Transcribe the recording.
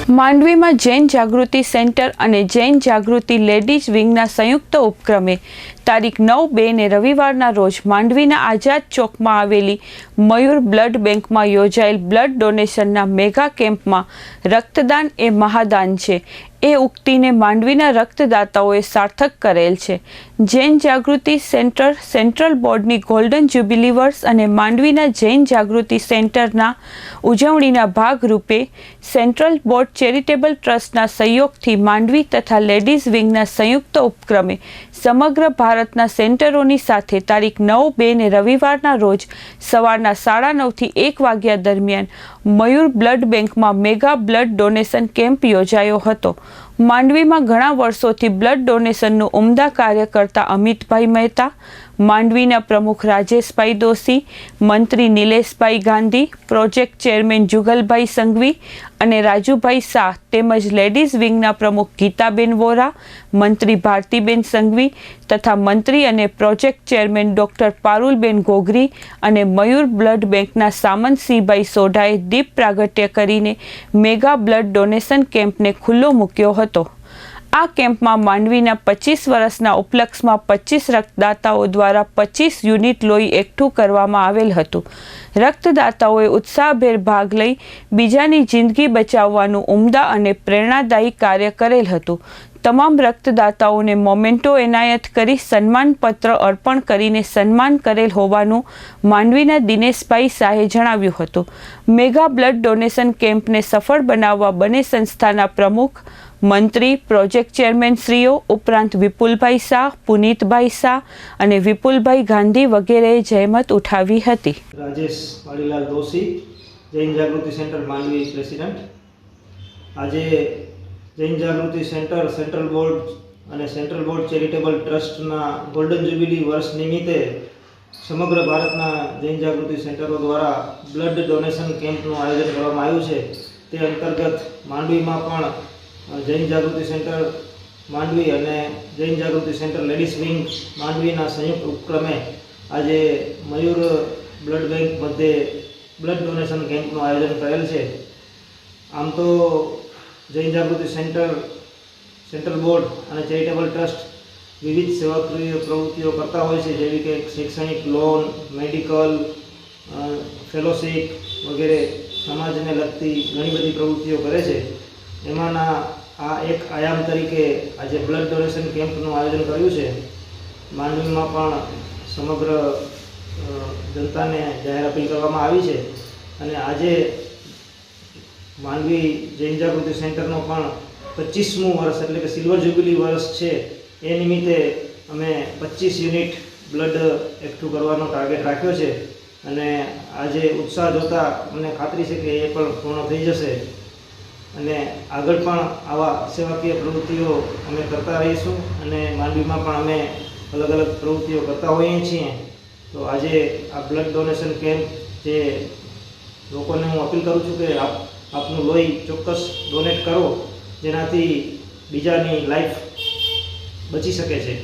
માંડવી में जैन जागृति सेंटर और जैन जागृति लेडीज विंगना संयुक्त उपक्रमे तारीख 9/2 ने रविवारना रोज मांडवीना आजाद चौक में आवेली मयूर ब्लड बैंक में योजायेल ब्लड डोनेशनना मेगा केम्प में रक्तदान ए महादान छे ए उक्ति ने मांडवीना रक्तदाताओए सार्थक करेल छे। जैन जागृति सेंटर सेंट्रल बोर्डनी गोल्डन ज्युबिली वर्ष और मांडवीना जैन जागृति सेंटरना उजवણીના भागरूपे सेंट्रल बोर्ड चेरिटेबल ट्रस्टना सहयोगथी मांडवी तथा लेडीज विंगना संयुक्त उपक्रमे समग्र भारतना सेंटरोनी साथे तारीख 9/2 ने रविवारना रोज सवाરના 9:30 થી 1 વાગ્યા दरमियान मयूर ब्लड बैंक में मेगा ब्लड डोनेशन केम्प योजायो हतो। मांडवी में घणा वर्षोथी ब्लड डोनेशननुं उमदा कार्य करता अमितभाई मेहता, मांडवीना प्रमुख राजेशभाई दोशी, मंत्री नीलेशभाई गांधी, प्रोजेक्ट चेरमेन जुगलभाई संघवी अने राजूभाई शाह तेमज लेडीज विंगना प्रमुख गीताबेन वोरा, मंत्री भारतीबेन संघवी तथा मंत्री अने प्रोजेक्ट चेरमेन डॉक्टर पारुलबेन गोगरी अने मयूर ब्लड बेंकना सामंतसिंहभाई सोढाए दीप प्रागट्य करीने मेगा ब्लड डोनेशन केम्पने खुल्लो मूक्यो हतो। आ केम्प में मांडवीना 25 वर्षना उपलक्ष्य में 25 रक्तदाताओं द्वारा 25 यूनिट लोही एकठू करवामां आवेल हतुं। रक्तदाताओए उत्साहभेर भाग लई बीजानी जिंदगी बचाववानुं उमदा अने प्रेरणादायी कार्य करेल हतुं। तमाम रक्तदाताओने मोमेंटो एनायत करी सन्मान पत्र अर्पण करीने सन्मान करेल होवानुं मांडवीना दिनेशभाई शाहे जणाव्युं हतुं। मेगा ब्लड डोनेशन केम्पने सफल बनाववा बने संस्थाना प्रमुख, मंत्री, प्रोजेक्ट चेरमेन श्रीओ उपरांत विपुलभाई शाह, पुनीतभाई शाह और विपुलभाई गांधी वगैरह जहमत उठावी हती। राजेश वालीलाल दोशी, जैन जागृति सेंटर मांडवी प्रेसिडेंट। आज जैन जागृति सेंटर सेंट्रल बोर्ड चेरिटेबल ट्रस्टना गोल्डन जुबिली वर्ष निमित्ते समग्र भारतना जैन जागृति सेंटरों द्वारा ब्लड डोनेशन केम्पનું आयोजन કરવામાં આવ્યું છે। તે અંતર્ગત માંડવીમાં પણ जैन जागृति सेंटर मांडवी और जैन जागृति सेंटर लेडीज विंग मांडवीना संयुक्त उपक्रमे आज मयूर ब्लड बैंक मध्य ब्लड डोनेशन केम्पનું आयोजन करेल है। आम तो जैन जागृति सेंट्रल बोर्ड और चेरिटेबल ट्रस्ट विविध सेवाकीय प्रवृत्तिओ करता होय छे, जेवी के शैक्षणिक लोन, मेडिकल, फेलोशिप वगैरह समाज ने लगती घणी बधी प्रवृत्तिओ करे छे। एमाना आ एक आयाम तरीके आज ब्लड डोनेशन केम्पનું आयोजन कर्युं छे। मांडवीमां पण समग्र जनताने जाहेर अपील करवामां आवी छे अने आजे मांडवी जैन जागृति सेंटरनो पण 25मुं वर्ष एटले के सिल्वर जुबिली वर्ष छे। ए निमित्ते अमे 25 यूनिट ब्लड एकठું करवानो टार्गेट राख्यो छे अने आजे उत्साह जोता अમને खातरी छे के ए पण पूर्ण थई जशे અને આગળ પણ આવા સેવાકીય પ્રવૃત્તિઓ અમે કરતા રહીશું અને માંડવીમાં પણ અમે અલગ અલગ પ્રવૃત્તિઓ કરતા હોઈએ છીએ। તો આજે આ બ્લડ ડોનેશન કેમ્પ જે લોકોને હું અપીલ કરું છું કે આપનું લોહી ચોક્કસ ડોનેટ કરો, જેનાથી બીજાની લાઈફ બચી શકે છે।